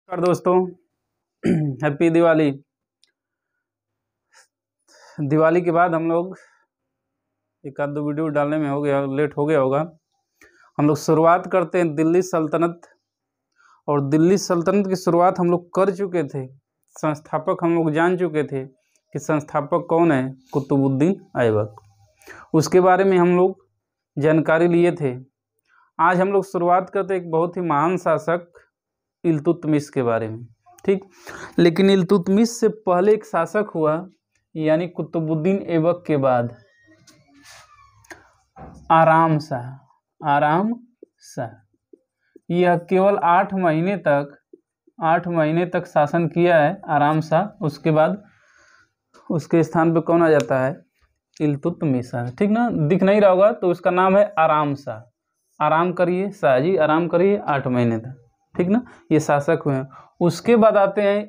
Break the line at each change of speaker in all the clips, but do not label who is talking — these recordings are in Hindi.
नमस्कार दोस्तों। हैप्पी दिवाली। दिवाली के बाद हम लोग एक आध दो वीडियो डालने में लेट हो गया होगा। हम लोग शुरुआत करते हैं दिल्ली सल्तनत, और दिल्ली सल्तनत की शुरुआत हम लोग कर चुके थे। संस्थापक हम लोग जान चुके थे कि संस्थापक कौन है, कुतुबुद्दीन ऐबक। उसके बारे में हम लोग जानकारी लिए थे। आज हम लोग शुरुआत करते एक बहुत ही महान शासक इल्तुतमिश के बारे में। ठीक, लेकिन इल्तुतमिश से पहले एक शासक हुआ, यानी कुतुबुद्दीन ऐबक के बाद आराम शाह। यह केवल 8 महीने तक शासन किया है आराम शाह। उसके बाद उसके स्थान पे कौन आ जाता है, इल्तुतमिश। ठीक ना, दिख नहीं रहा होगा तो उसका नाम है आराम शाह। आराम करिए शाह जी, आराम करिए 8 महीने तक। ठीक ना, ये शासक हुए हैं। उसके बाद आते हैं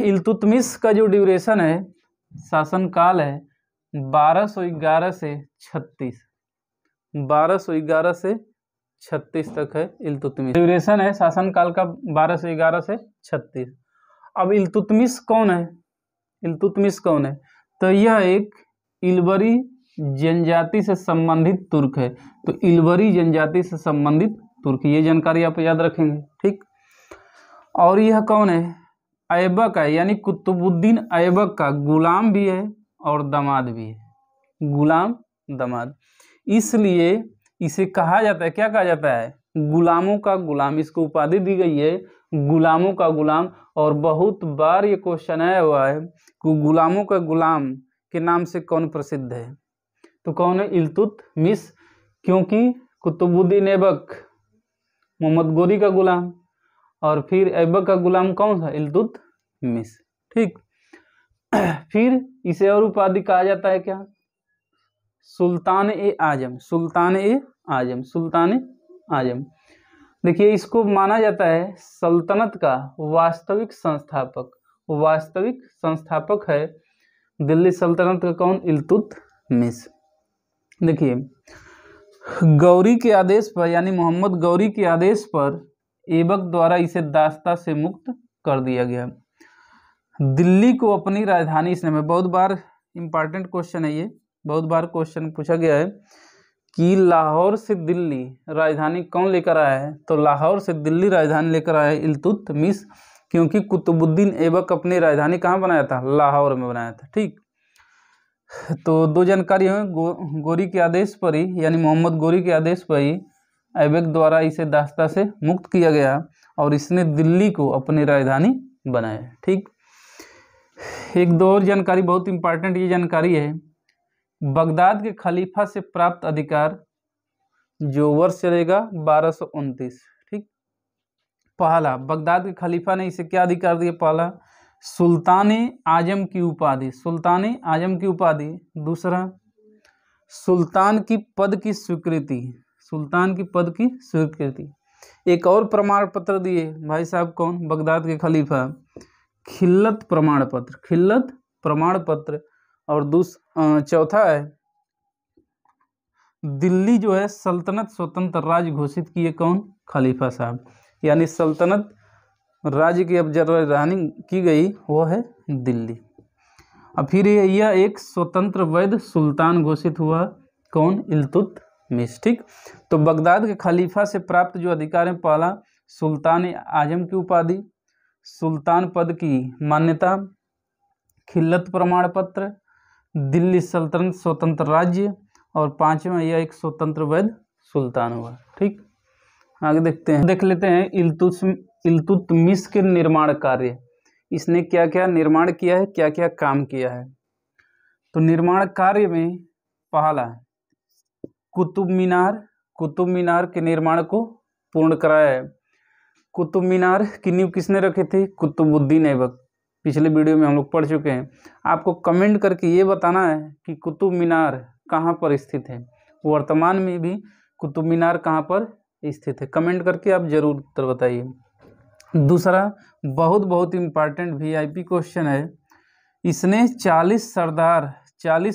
इल्तुतमिश का जो ड्यूरेशन है, शासन काल है 1211 से 36 तक है। इल्तुतमिश ड्यूरेशन है शासन काल का 1211 से 36। अब इल्तुतमिश कौन है? तो यह एक इल्बरी जनजाति से संबंधित तुर्क है। तो इल्बरी जनजाति से संबंधित तुर्क, ये जानकारी आप याद रखेंगे। ठीक, और यह कौन है, ऐबक है, यानी कुतुबुद्दीन ऐबक का गुलाम भी है और दामाद भी है। गुलाम दामाद, इसलिए इसे कहा जाता है, क्या कहा जाता है, गुलामों का गुलाम। इसको उपाधि दी गई है गुलामों का गुलाम। और बहुत बार ये क्वेश्चन आया हुआ है कि गुलामों का गुलाम के नाम से कौन प्रसिद्ध है। तो कौन है, इल्तुतमिश, क्योंकि कुतुबुद्दीन ऐबक मोहम्मद गोरी का गुलाम, और फिर ऐबक का गुलाम कौन था, इल्तुतमिश। ठीक, फिर इसे और उपाधि कहा जाता है क्या, सुल्तान ए आजम। देखिए, इसको माना जाता है सल्तनत का वास्तविक संस्थापक है दिल्ली सल्तनत का कौन, इल्तुतमिश। देखिए, गौरी के आदेश पर, यानी मोहम्मद गौरी के आदेश पर ऐबक द्वारा इसे दास्ता से मुक्त कर दिया गया। दिल्ली को अपनी राजधानी, इसने बहुत बार इंपॉर्टेंट क्वेश्चन है ये, बहुत बार क्वेश्चन पूछा गया है कि लाहौर से दिल्ली राजधानी कौन लेकर आया है। तो लाहौर से दिल्ली राजधानी लेकर आया है इल्तुतमिश, क्योंकि कुतुबुद्दीन ऐबक अपनी राजधानी कहाँ बनाया था, लाहौर में बनाया था। ठीक, तो दो जानकारी है, गोरी के आदेश पर ही, यानी मोहम्मद गोरी के आदेश पर ही ऐबक द्वारा इसे दास्ता से मुक्त किया गया और इसने दिल्ली को अपनी राजधानी बनाया। ठीक, एक दो और जानकारी बहुत इंपॉर्टेंट ये जानकारी है, बगदाद के खलीफा से प्राप्त अधिकार, जो वर्ष चलेगा 1229। ठीक, पहला, बगदाद के खलीफा ने इसे क्या अधिकार दिया, पहला सुल्तान आजम की उपाधि। दूसरा, सुल्तान की पद की स्वीकृति। एक और प्रमाण पत्र दिए भाई साहब, कौन, बगदाद के खलीफा, खिल्लत प्रमाण पत्र। और चौथा है, दिल्ली जो है सल्तनत स्वतंत्र राज्य घोषित किए, कौन, खलीफा साहब। यानी सल्तनत राज्य की अब जब राजधानी की गई वो है दिल्ली। अब फिर यह एक स्वतंत्र वैध सुल्तान घोषित हुआ, कौन, इल्तुतमिश। ठीक, तो बगदाद के खलीफा से प्राप्त जो अधिकार है, पहला सुल्तान आजम की उपाधि, सुल्तान पद की मान्यता, खिल्लत प्रमाण पत्र, दिल्ली सल्तनत स्वतंत्र राज्य, और पांचवा यह एक स्वतंत्र वैध सुल्तान हुआ। ठीक, आगे देख लेते हैं इल्तुतमिश के निर्माण कार्य। इसने क्या क्या निर्माण किया है, क्या क्या काम किया है। तो निर्माण कार्य में पहला, कुतुब मीनार के निर्माण को पूर्ण कराया है। कुतुब मीनार की नींव किसने रखे थे, कुतुबुद्दीन ऐबक। पिछले वीडियो में हम लोग पढ़ चुके हैं। आपको कमेंट करके ये बताना है कि कुतुब मीनार कहाँ पर स्थित है, वर्तमान में भी कुतुब मीनार कहाँ पर स्थित है, कमेंट करके आप जरूर उत्तर बताइए। दूसरा, बहुत इम्पॉर्टेंट VIP क्वेश्चन है, इसने 40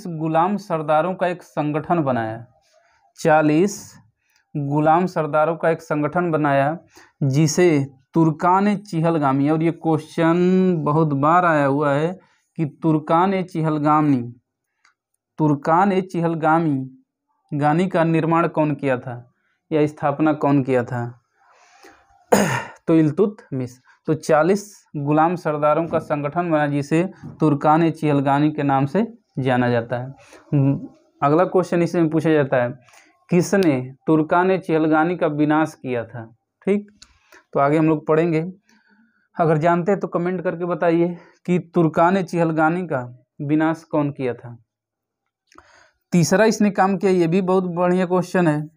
गुलाम सरदारों का एक संगठन बनाया। 40 गुलाम सरदारों का एक संगठन बनाया जिसे तुर्कान चिहलगामी, और ये क्वेश्चन बहुत बार आया हुआ है कि तुर्कान चिहलगामी गानी का निर्माण कौन किया था या स्थापना कौन किया था? तो इल्तुतमिश। तो 40 गुलाम सरदारों का संगठन बना जिसे तुर्कान चिहलगानी के नाम से जाना जाता है। अगला क्वेश्चन इसमें पूछा जाता है, किसने तुर्कान चिहलगानी का विनाश किया था? ठीक, तो आगे हम लोग पढ़ेंगे। अगर जानते हैं तो कमेंट करके बताइए कि तुर्कान चिहलगानी का विनाश कौन किया था। तीसरा इसने काम किया, ये भी बहुत बढ़िया क्वेश्चन है,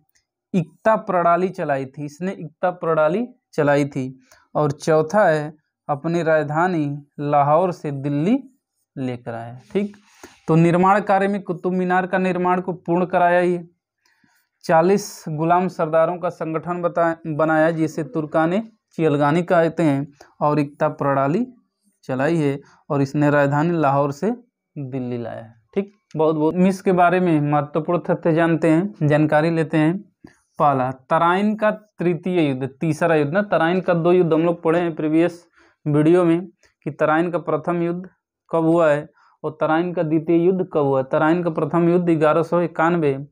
इक्ता प्रणाली चलाई थी, इसने इक्ता प्रणाली चलाई थी। और चौथा है, अपनी राजधानी लाहौर से दिल्ली लेकर आया। ठीक, तो निर्माण कार्य में कुतुब मीनार का निर्माण को पूर्ण कराया ये, 40 गुलाम सरदारों का संगठन बनाया जिसे तुर्कान चिहलगानी कहते हैं, और इक्ता प्रणाली चलाई है, और इसने राजधानी लाहौर से दिल्ली लाया है। ठीक, बहुत बहुत मिस के बारे में महत्वपूर्ण तथ्य जानते हैं, जानकारी लेते हैं। पहला, तराइन का तृतीय युद्ध, तीसरा युद्ध ना, तराइन का 2 युद्ध हम लोग पढ़े हैं प्रीवियस वीडियो में कि तराइन का प्रथम युद्ध कब हुआ है और तराइन का द्वितीय युद्ध कब हुआ है। तराइन का प्रथम युद्ध 1191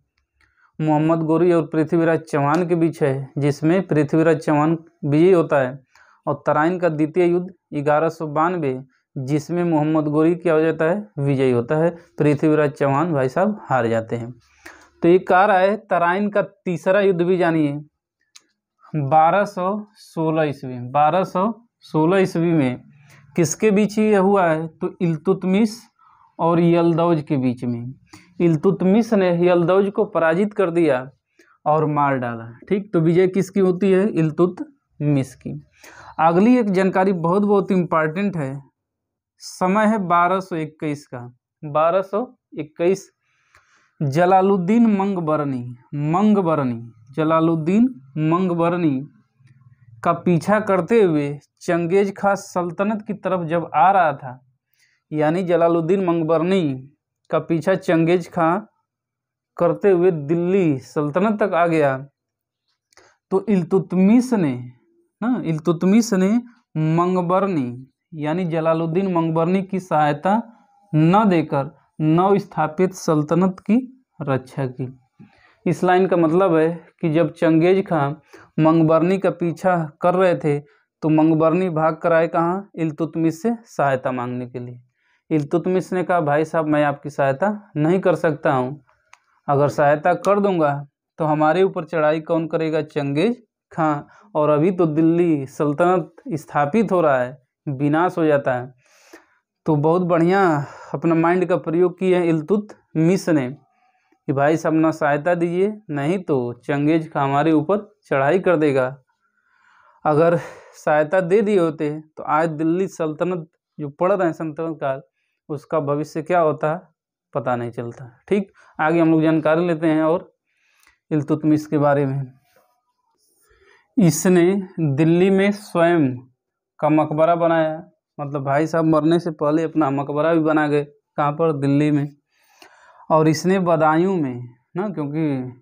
मोहम्मद गोरी और पृथ्वीराज चौहान के बीच है, जिसमें पृथ्वीराज चौहान विजयी होता है। और तराइन का द्वितीय युद्ध 1192 जिसमें मोहम्मद गोरी क्या हो जाता है, विजयी होता है, पृथ्वीराज चौहान भाई साहब हार जाते हैं। तो ये कह रहा है तराइन का तीसरा युद्ध भी जानिए, 1216 ईस्वी, 1216 ईस्वी में किसके बीच ये हुआ है? तो इल्तुतमिश और यल्दौज के बीच में। इल्तुतमिश ने यल्दौज को पराजित कर दिया और मार डाला। ठीक, तो विजय किसकी होती है? इल्तुतमिश की। अगली एक जानकारी बहुत बहुत इम्पॉर्टेंट है, समय है 1221 का, 1221 जलालुद्दीन जलालुद्दीन मंगबरनी का पीछा करते हुए चंगेज खां सल्तनत की तरफ जब आ रहा था, यानी जलालुद्दीन मंगबरनी का पीछा चंगेज खां करते हुए दिल्ली सल्तनत तक आ गया, तो इल्तुतमिश ने मंगबरनी यानी जलालुद्दीन मंगबरनी की सहायता न देकर नव स्थापित सल्तनत की रक्षा की। इस लाइन का मतलब है कि जब चंगेज खां मंगबरनी का पीछा कर रहे थे तो मंगबरनी भाग कर आए कहाँ? इल्तुतमिश से सहायता मांगने के लिए। इल्तुतमिश ने कहा, भाई साहब मैं आपकी सहायता नहीं कर सकता हूँ, अगर सहायता कर दूंगा तो हमारे ऊपर चढ़ाई कौन करेगा? चंगेज खां, और अभी तो दिल्ली सल्तनत स्थापित हो रहा है, विनाश हो जाता है। तो बहुत बढ़िया अपना माइंड का प्रयोग किए इल्तुतमिश ने कि भाई साहब ना सहायता दीजिए, नहीं तो चंगेज खां हमारे ऊपर चढ़ाई कर देगा। अगर सहायता दे दिए होते तो आज दिल्ली सल्तनत जो पढ़ रहे हैं सल्तनत काल, उसका भविष्य क्या होता पता नहीं चलता। ठीक, आगे हम लोग जानकारी लेते हैं और इल्तुतमिश के बारे में। इसने दिल्ली में स्वयं का मकबरा बनाया, मतलब भाई साहब मरने से पहले अपना मकबरा भी बना गए, कहाँ पर? दिल्ली में। और इसने बदायूं में ना, क्योंकि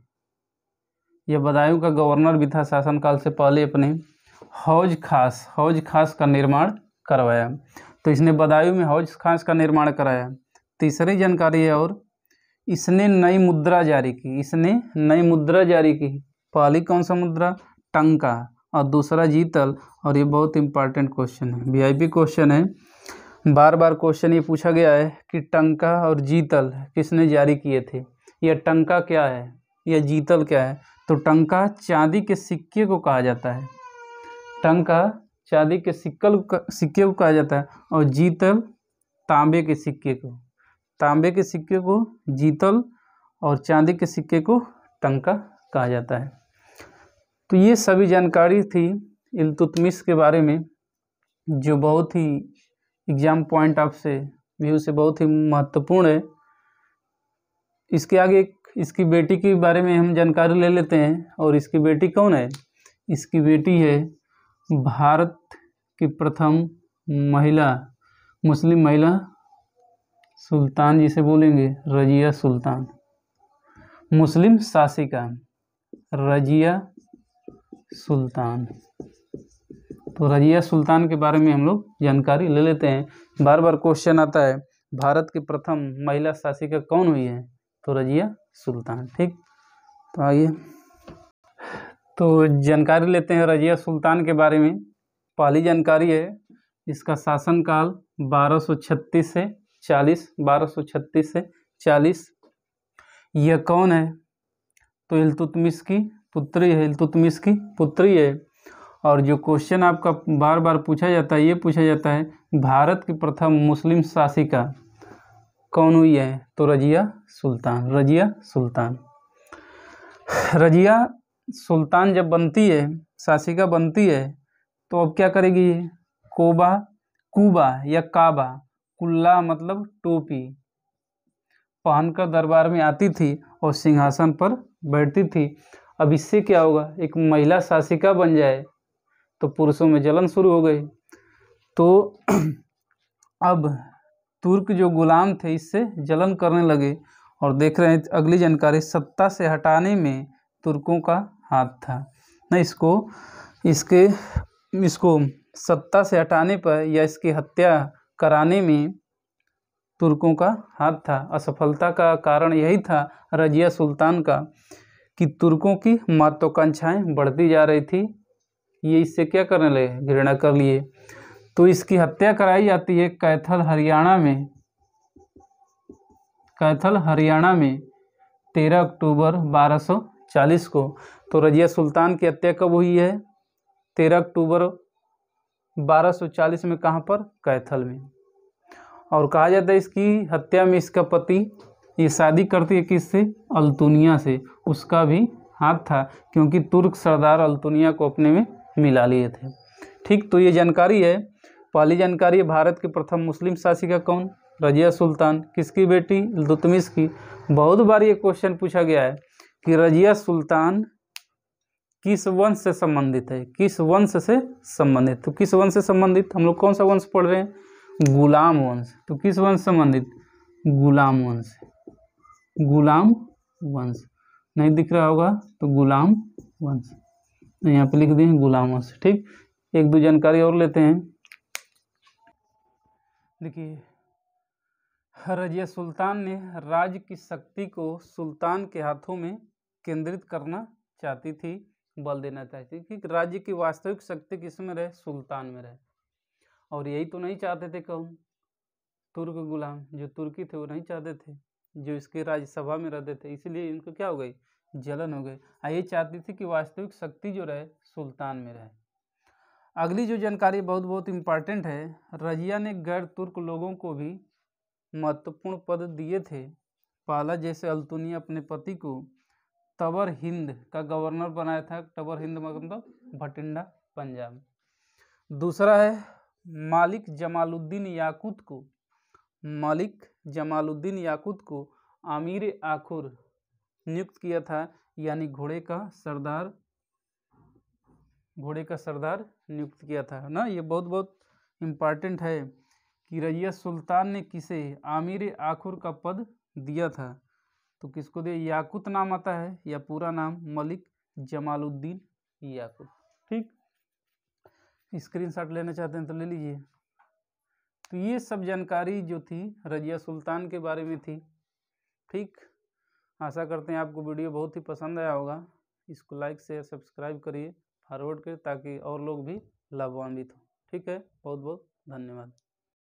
यह बदायूं का गवर्नर भी था शासनकाल से पहले, अपने हौज खास का निर्माण करवाया। तो इसने बदायूं में हौज खास का निर्माण कराया। तीसरी जानकारी है, और इसने नई मुद्रा जारी की। पहली कौन सा मुद्रा? टंका, और दूसरा जीतल। और ये बहुत इंपॉर्टेंट क्वेश्चन है, वीआईपी क्वेश्चन है, बार बार क्वेश्चन ये पूछा गया है कि टंका और जीतल किसने जारी किए थे, या टंका क्या है या जीतल क्या है? तो टंका चांदी के सिक्के को कहा जाता है, टंका चांदी के सिक्के को कहा जाता है, और जीतल तांबे के सिक्के को जीतल, और चांदी के सिक्के को टंका कहा जाता है। तो ये सभी जानकारी थी इल्तुतमिश के बारे में, जो बहुत ही एग्जाम पॉइंट ऑफ से व्यू से बहुत ही महत्वपूर्ण है। इसके आगे इसकी बेटी के बारे में हम जानकारी ले लेते हैं। और इसकी बेटी कौन है? इसकी बेटी है भारत की प्रथम महिला, मुस्लिम महिला सुल्तान जिसे बोलेंगे, रजिया सुल्तान, मुस्लिम शासिका। रजिया सुल्तान। तो रजिया सुल्तान के बारे में हम लोग जानकारी ले लेते हैं। बार बार क्वेश्चन आता है भारत की प्रथम महिला शासिका कौन हुई है, तो रजिया सुल्तान। ठीक, तो आइए तो जानकारी लेते हैं रजिया सुल्तान के बारे में। पहली जानकारी है इसका शासनकाल 1236 से 40, 1236 से 40। यह कौन है, तो इल्तुतमिश की पुत्री है, इल्तुतमिश की पुत्री है। और जो क्वेश्चन आपका बार बार पूछा जाता है, ये पूछा जाता है भारत की प्रथम मुस्लिम शासिका कौन हुई है, तो रजिया सुल्तान, रजिया सुल्तान। रजिया सुल्तान जब बनती है, शासिका बनती है, तो अब क्या करेगी, कोबा, कुबा या काबा, कुल्ला मतलब टोपी पहनकर दरबार में आती थी और सिंहासन पर बैठती थी। अब इससे क्या होगा, एक महिला शासिका बन जाए तो पुरुषों में जलन शुरू हो गई। तो अब तुर्क जो गुलाम थे इससे जलन करने लगे। और देख रहे हैं अगली जानकारी, सत्ता से हटाने में तुर्कों का हाथ था ना, इसको सत्ता से हटाने पर या इसकी हत्या कराने में तुर्कों का हाथ था। असफलता का कारण यही था रजिया सुल्तान का कि तुर्कों की महत्वाकांक्षाएं बढ़ती जा रही थी, ये इससे क्या करने लगे, घृणा कर लिए। तो इसकी हत्या कराई जाती है कैथल हरियाणा में, कैथल हरियाणा में 13 अक्टूबर 1240 को। तो रजिया सुल्तान की हत्या कब हुई है, 13 अक्टूबर 1240 में। कहाँ पर, कैथल में। और कहा जाता है इसकी हत्या में इसका पति, ये शादी करती है किससे, अल्तुनिया से, उसका भी हाथ था क्योंकि तुर्क सरदार अल्तुनिया को अपने में मिला लिए थे। ठीक, तो ये जानकारी है। पहली जानकारी है भारत की प्रथम मुस्लिम शासिका कौन, रजिया सुल्तान। किसकी बेटी, इल्तुतमिश की। बहुत बार ये क्वेश्चन पूछा गया है कि रजिया सुल्तान किस वंश से संबंधित है, किस वंश से संबंधित। तो किस वंश से संबंधित, हम लोग कौन सा वंश पढ़ रहे हैं, गुलाम वंश। तो किस वंश संबंधित, गुलाम वंश, गुलाम वंश। नहीं दिख रहा होगा तो गुलाम वंश, यहाँ पे लिख दिए गुलाम वंश। ठीक, एक दो जानकारी और लेते हैं। देखिए रजिया सुल्तान ने राज्य की शक्ति को सुल्तान के हाथों में केंद्रित करना चाहती थी, बल देना चाहती थी कि राज्य की वास्तविक शक्ति किस में रहे, सुल्तान में रहे। और यही तो नहीं चाहते थे कौन, तुर्क गुलाम, जो तुर्की थे वो नहीं चाहते थे, जो इसके राज्यसभा में रहते थे, इसलिए इनको क्या हो गई, जलन हो गई। ये चाहती थी कि वास्तविक शक्ति जो रहे सुल्तान में रहे। अगली जो जानकारी बहुत बहुत इम्पॉर्टेंट है, रजिया ने गैर तुर्क लोगों को भी महत्वपूर्ण पद दिए थे। पहला, जैसे अल्तुनिया अपने पति को तबर हिंद का गवर्नर बनाया था, तबर हिंद मतलब भटिंडा पंजाब। दूसरा है मालिक जमालुद्दीन याकूत को, मालिक जमालुद्दीन याकूत को आमीर आखुर नियुक्त किया था, यानी घोड़े का सरदार, घोड़े का सरदार नियुक्त किया था ना। ये बहुत बहुत इम्पॉर्टेंट है कि रजिया सुल्तान ने किसे आमीर आखुर का पद दिया था, तो किसको दिया, याकूत नाम आता है, या पूरा नाम मलिक जमालुद्दीन याकूत। ठीक, स्क्रीनशॉट लेना चाहते हैं तो ले लीजिए। तो ये सब जानकारी जो थी रजिया सुल्तान के बारे में थी। ठीक, आशा करते हैं आपको वीडियो बहुत ही पसंद आया होगा। इसको लाइक शेयर सब्सक्राइब करिए, फॉरवर्ड करिए ताकि और लोग भी लाभान्वित हों। ठीक है, बहुत बहुत धन्यवाद।